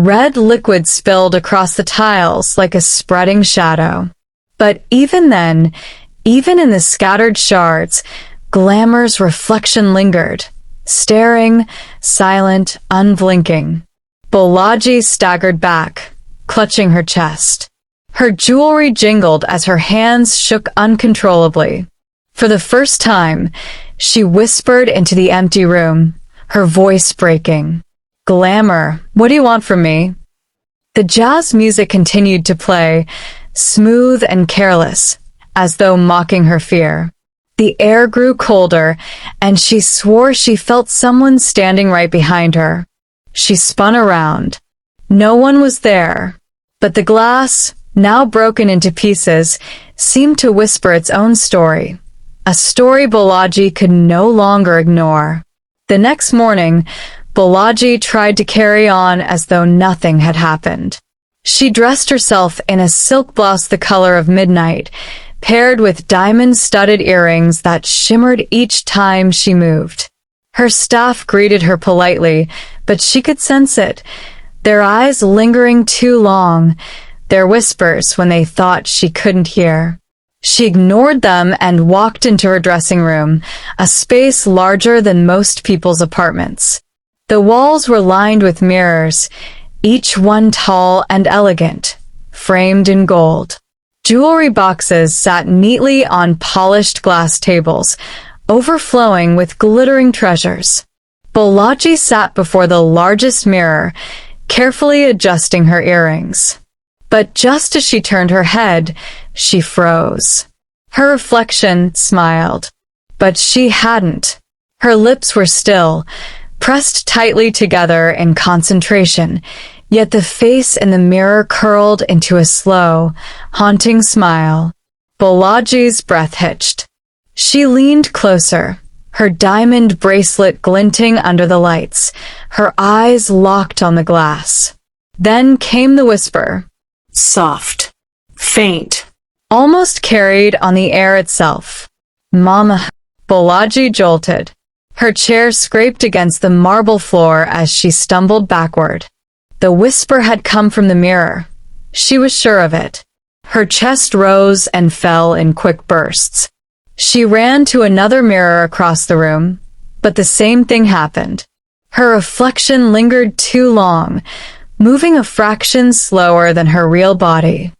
Red liquid spilled across the tiles like a spreading shadow. But even then, even in the scattered shards, Glamours' reflection lingered, staring, silent, unblinking. Bolaji staggered back, clutching her chest. Her jewelry jingled as her hands shook uncontrollably. For the first time, she whispered into the empty room, her voice breaking. "Glamour, what do you want from me?" The jazz music continued to play, smooth and careless, as though mocking her fear. The air grew colder, and she swore she felt someone standing right behind her. She spun around. No one was there, but the glass, now broken into pieces, seemed to whisper its own story, a story Bolaji could no longer ignore. The next morning, Bolaji tried to carry on as though nothing had happened. She dressed herself in a silk blouse the color of midnight, paired with diamond-studded earrings that shimmered each time she moved. Her staff greeted her politely, but she could sense it, their eyes lingering too long, their whispers when they thought she couldn't hear. She ignored them and walked into her dressing room, a space larger than most people's apartments. The walls were lined with mirrors, each one tall and elegant, framed in gold. Jewelry boxes sat neatly on polished glass tables, overflowing with glittering treasures. Bolaji sat before the largest mirror, carefully adjusting her earrings. But just as she turned her head, she froze. Her reflection smiled, but she hadn't. Her lips were still, pressed tightly together in concentration, yet the face in the mirror curled into a slow, haunting smile. Bolaji's breath hitched. She leaned closer, her diamond bracelet glinting under the lights, her eyes locked on the glass. Then came the whisper, soft, faint, almost carried on the air itself. "Mama." Bolaji jolted. Her chair scraped against the marble floor as she stumbled backward. The whisper had come from the mirror. She was sure of it. Her chest rose and fell in quick bursts. She ran to another mirror across the room, but the same thing happened. Her reflection lingered too long, moving a fraction slower than her real body.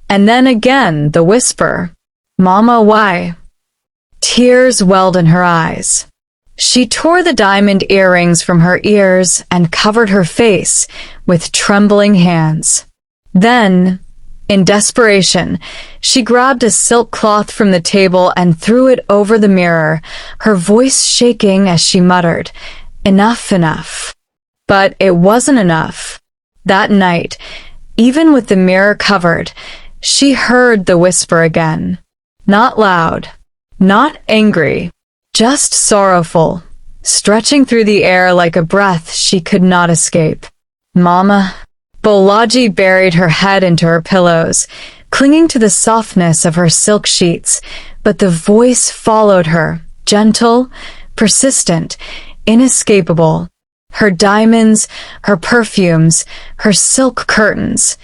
And then again the whisper, "Mama, why?" Tears welled in her eyes. She tore the diamond earrings from her ears and covered her face with trembling hands. Then, in desperation, she grabbed a silk cloth from the table and threw it over the mirror, her voice shaking as she muttered, "Enough, enough." But it wasn't enough. That night, even with the mirror covered, she heard the whisper again. Not loud, not angry, just sorrowful, stretching through the air like a breath she could not escape. "Mama." Bolaji buried her head into her pillows, clinging to the softness of her silk sheets, but the voice followed her, gentle, persistent, inescapable. Her diamonds, her perfumes, her silk curtains,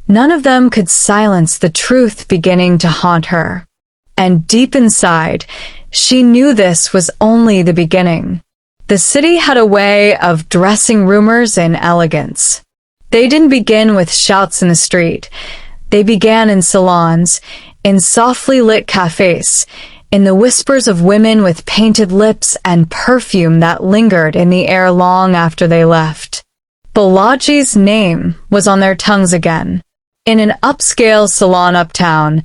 none of them could silence the truth beginning to haunt her. And deep inside, she knew this was only the beginning. The city had a way of dressing rumors in elegance. They didn't begin with shouts in the street. They began in salons, in softly lit cafes, in the whispers of women with painted lips and perfume that lingered in the air long after they left. Bolaji's name was on their tongues again. In an upscale salon uptown,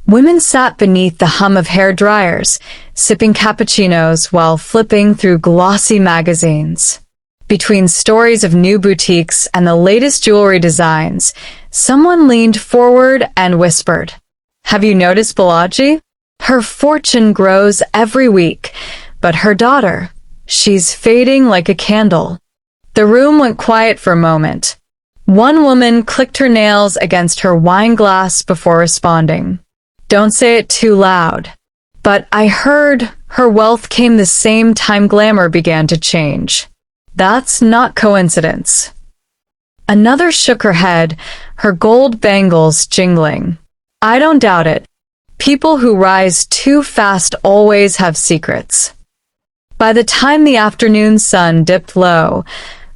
women sat beneath the hum of hair dryers, sipping cappuccinos while flipping through glossy magazines. Between stories of new boutiques and the latest jewelry designs, someone leaned forward and whispered, "Have you noticed Bolaji? Her fortune grows every week, but her daughter, she's fading like a candle." The room went quiet for a moment. One woman clicked her nails against her wine glass before responding. "Don't say it too loud." "But I heard her wealth came the same time glamour began to change." "That's not coincidence." Another shook her head, her gold bangles jingling. "I don't doubt it. People who rise too fast always have secrets." By the time the afternoon sun dipped low,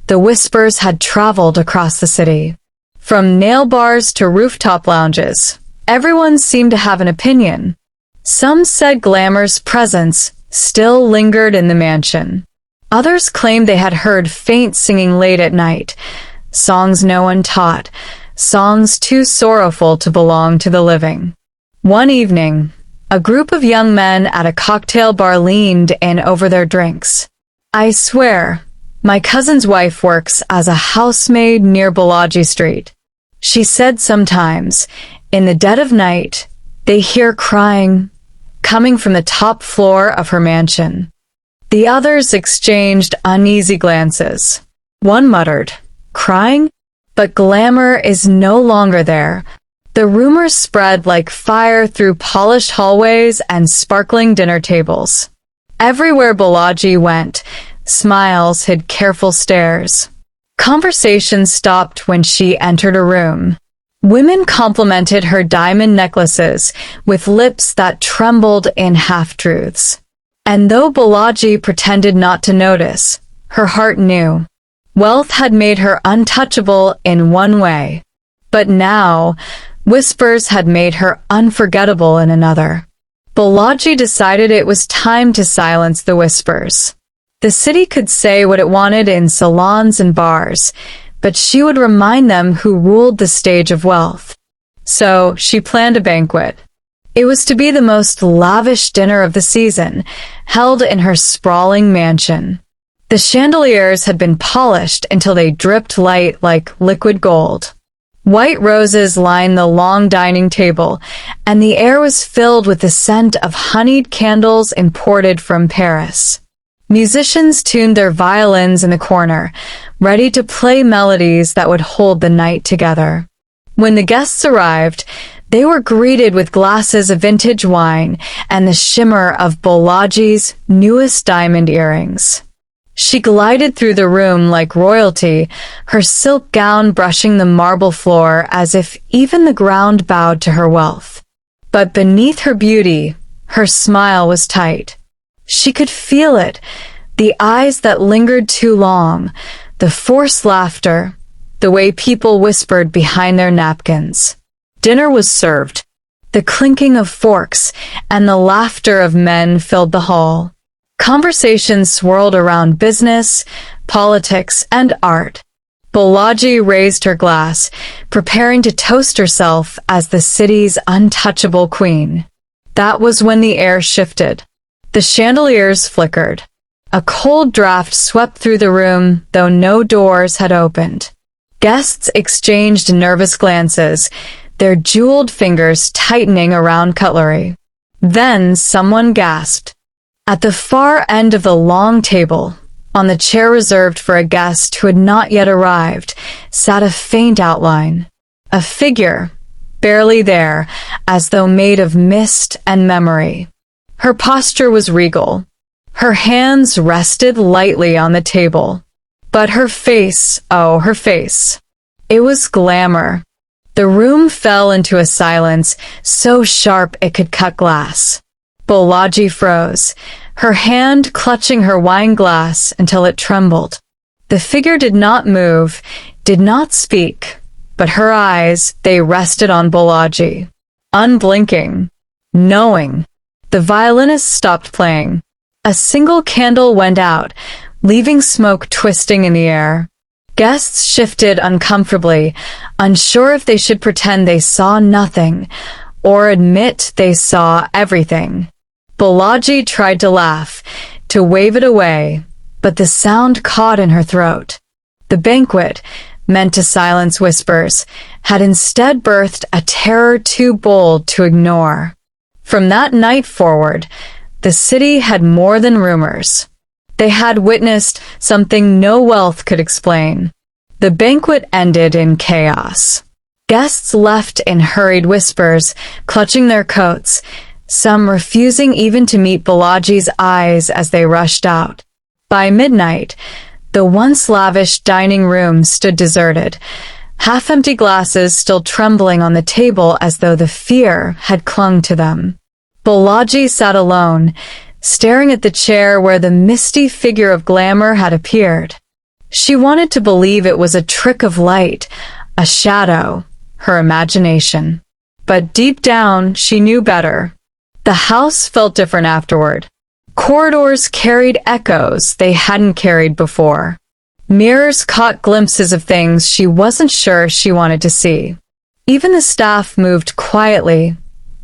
the whispers had traveled across the city. From nail bars to rooftop lounges, everyone seemed to have an opinion. Some said Glamours' presence still lingered in the mansion. Others claimed they had heard faint singing late at night, songs no one taught, songs too sorrowful to belong to the living. One evening, a group of young men at a cocktail bar leaned in over their drinks. "I swear, my cousin's wife works as a housemaid near Balaji Street," she said. "Sometimes, in the dead of night, they hear crying coming from the top floor of her mansion." The others exchanged uneasy glances. One muttered, "Crying? But Glamour is no longer there." The rumors spread like fire through polished hallways and sparkling dinner tables. Everywhere Balaji went, smiles hid careful stares. Conversation stopped when she entered a room. Women complimented her diamond necklaces with lips that trembled in half-truths. And though Balaji pretended not to notice, her heart knew. Wealth had made her untouchable in one way. But now, whispers had made her unforgettable in another. Balaji decided it was time to silence the whispers. The city could say what it wanted in salons and bars, but she would remind them who ruled the stage of wealth. So she planned a banquet. It was to be the most lavish dinner of the season, held in her sprawling mansion. The chandeliers had been polished until they dripped light like liquid gold. White roses lined the long dining table, and the air was filled with the scent of honeyed candles imported from Paris. Musicians tuned their violins in the corner, ready to play melodies that would hold the night together. When the guests arrived, they were greeted with glasses of vintage wine and the shimmer of Balaji's newest diamond earrings. She glided through the room like royalty, her silk gown brushing the marble floor as if even the ground bowed to her wealth. But beneath her beauty, her smile was tight. She could feel it, the eyes that lingered too long, the forced laughter, the way people whispered behind their napkins. Dinner was served. The clinking of forks and the laughter of men filled the hall. Conversations swirled around business, politics, and art. Balaji raised her glass, preparing to toast herself as the city's untouchable queen. That was when the air shifted. The chandeliers flickered. A cold draft swept through the room, though no doors had opened. Guests exchanged nervous glances, their jeweled fingers tightening around cutlery. Then someone gasped. At the far end of the long table, on the chair reserved for a guest who had not yet arrived, sat a faint outline. A figure, barely there, as though made of mist and memory. Her posture was regal. Her hands rested lightly on the table. But her face, oh, her face. It was Glamour. The room fell into a silence so sharp it could cut glass. Balaji froze, her hand clutching her wine glass until it trembled. The figure did not move, did not speak, but her eyes, they rested on Balaji. Unblinking, knowing. The violinist stopped playing. A single candle went out, leaving smoke twisting in the air. Guests shifted uncomfortably, unsure if they should pretend they saw nothing or admit they saw everything. Balaji tried to laugh, to wave it away, but the sound caught in her throat. The banquet, meant to silence whispers, had instead birthed a terror too bold to ignore. From that night forward, the city had more than rumors. They had witnessed something no wealth could explain. The banquet ended in chaos. Guests left in hurried whispers, clutching their coats, some refusing even to meet Balaji's eyes as they rushed out. By midnight, the once lavish dining room stood deserted, half-empty glasses still trembling on the table as though the fear had clung to them. Balaji sat alone, staring at the chair where the misty figure of Glamour had appeared. She wanted to believe it was a trick of light, a shadow, her imagination. But deep down, she knew better. The house felt different afterward. Corridors carried echoes they hadn't carried before. Mirrors caught glimpses of things she wasn't sure she wanted to see. Even the staff moved quietly,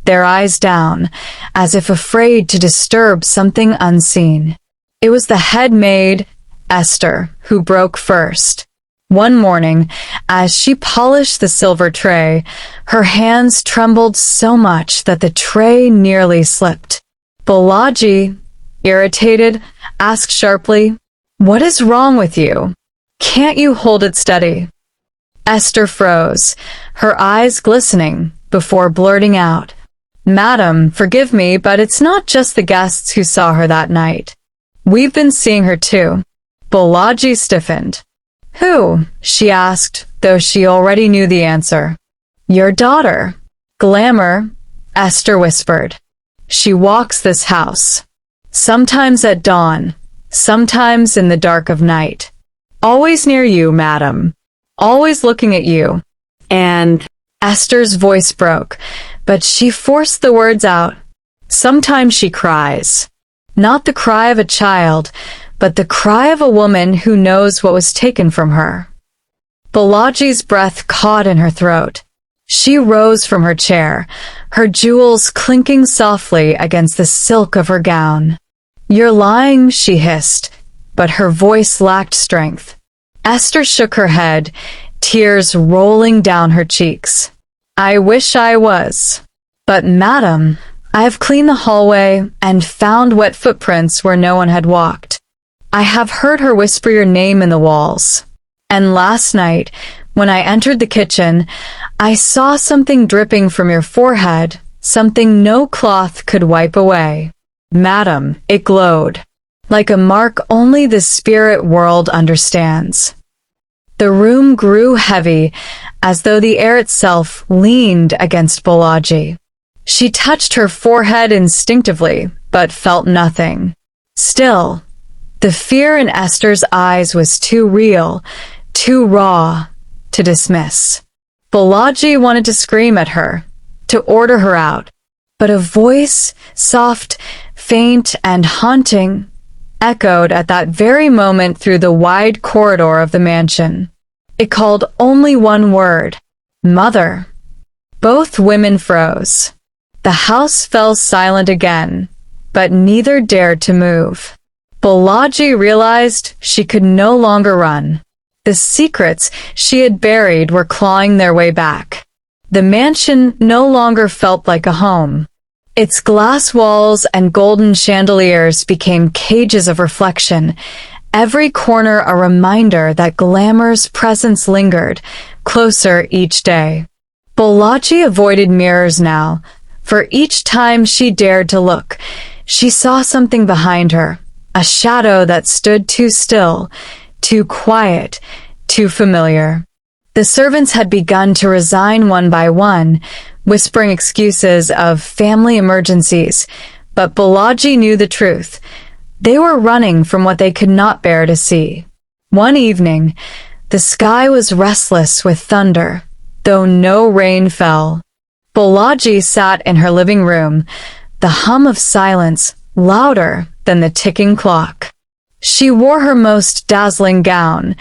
their eyes down, as if afraid to disturb something unseen. It was the head maid, Esther, who broke first. One morning, as she polished the silver tray, her hands trembled so much that the tray nearly slipped. Balaji, irritated, asked sharply, "What is wrong with you? Can't you hold it steady?" Esther froze, her eyes glistening, before blurting out, "Madam, forgive me, but it's not just the guests who saw her that night. We've been seeing her too." Balaji stiffened. "Who?" she asked, though she already knew the answer. "Your daughter, Glamour," Esther whispered. "She walks this house. Sometimes at dawn, sometimes in the dark of night. Always near you, madam. Always looking at you." And Esther's voice broke, but she forced the words out. "Sometimes she cries. Not the cry of a child, but the cry of a woman who knows what was taken from her." Balaji's breath caught in her throat. She rose from her chair, her jewels clinking softly against the silk of her gown. "You're lying," she hissed, but her voice lacked strength. Esther shook her head, tears rolling down her cheeks. "I wish I was. But madam, I have cleaned the hallway and found wet footprints where no one had walked. I have heard her whisper your name in the walls. And last night, when I entered the kitchen, I saw something dripping from your forehead, something no cloth could wipe away. Madam, it glowed, like a mark only the spirit world understands." The room grew heavy, as though the air itself leaned against Balaji. She touched her forehead instinctively, but felt nothing. Still, the fear in Esther's eyes was too real, too raw, to dismiss. Balaji wanted to scream at her, to order her out, but a voice, soft, faint, and haunting, echoed at that very moment through the wide corridor of the mansion. It called only one word: "Mother." Both women froze. The house fell silent again, but neither dared to move. Balaji realized she could no longer run. The secrets she had buried were clawing their way back. The mansion no longer felt like a home. Its glass walls and golden chandeliers became cages of reflection, every corner a reminder that Glamour's presence lingered, closer each day. Balaji avoided mirrors now, for each time she dared to look, she saw something behind her, a shadow that stood too still, too quiet, too familiar. The servants had begun to resign one by one, whispering excuses of family emergencies, but Balaji knew the truth. They were running from what they could not bear to see. One evening, the sky was restless with thunder, though no rain fell. Balaji sat in her living room, the hum of silence louder than the ticking clock. She wore her most dazzling gown,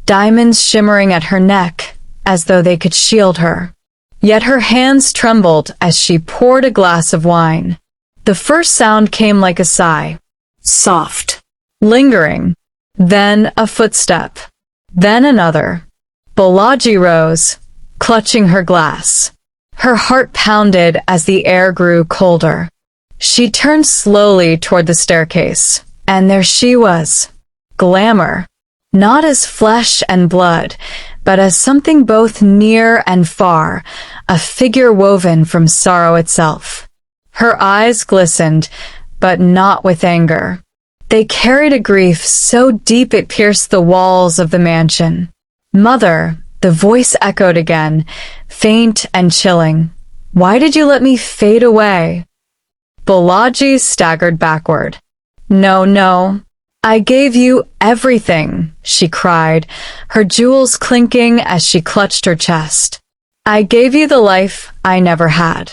diamonds shimmering at her neck as though they could shield her. Yet her hands trembled as she poured a glass of wine. The first sound came like a sigh, soft, lingering, then a footstep, then another. Balaji rose, clutching her glass. Her heart pounded as the air grew colder. She turned slowly toward the staircase, and there she was, Glamour, not as flesh and blood, but as something both near and far, a figure woven from sorrow itself. Her eyes glistened, but not with anger. They carried a grief so deep it pierced the walls of the mansion. "Mother," The voice echoed again, faint and chilling. Why did you let me fade away? Balaji staggered backward. No, no. I gave you everything, she cried, her jewels clinking as she clutched her chest. I gave you the life I never had.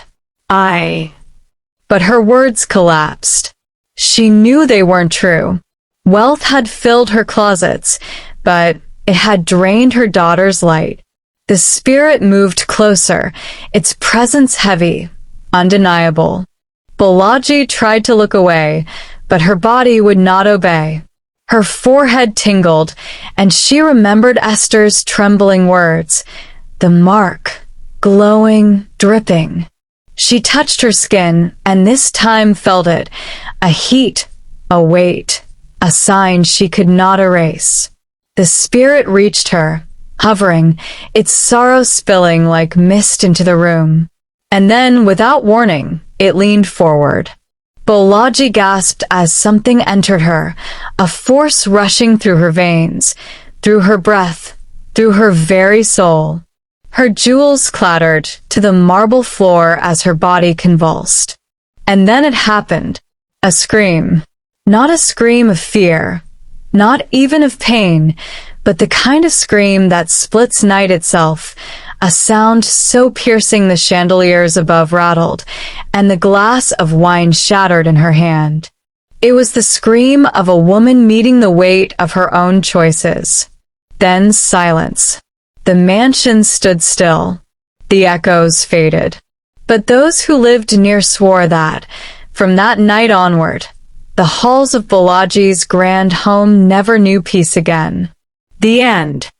But her words collapsed. She knew they weren't true. Wealth had filled her closets, but it had drained her daughter's light. The spirit moved closer, its presence heavy, undeniable. Balaji tried to look away, but her body would not obey. Her forehead tingled, and she remembered Esther's trembling words. The mark, glowing, dripping. She touched her skin, and this time felt it. A heat, a weight, a sign she could not erase. The spirit reached her, hovering, its sorrow spilling like mist into the room. And then, without warning, it leaned forward. Balaji gasped as something entered her, a force rushing through her veins, through her breath, through her very soul. Her jewels clattered to the marble floor as her body convulsed. And then it happened. A scream. Not a scream of fear, not even of pain, but the kind of scream that splits night itself, a sound so piercing the chandeliers above rattled, and the glass of wine shattered in her hand. It was the scream of a woman meeting the weight of her own choices. Then silence. The mansion stood still. The echoes faded. But those who lived near swore that, from that night onward, the halls of Balaji's grand home never knew peace again. The end.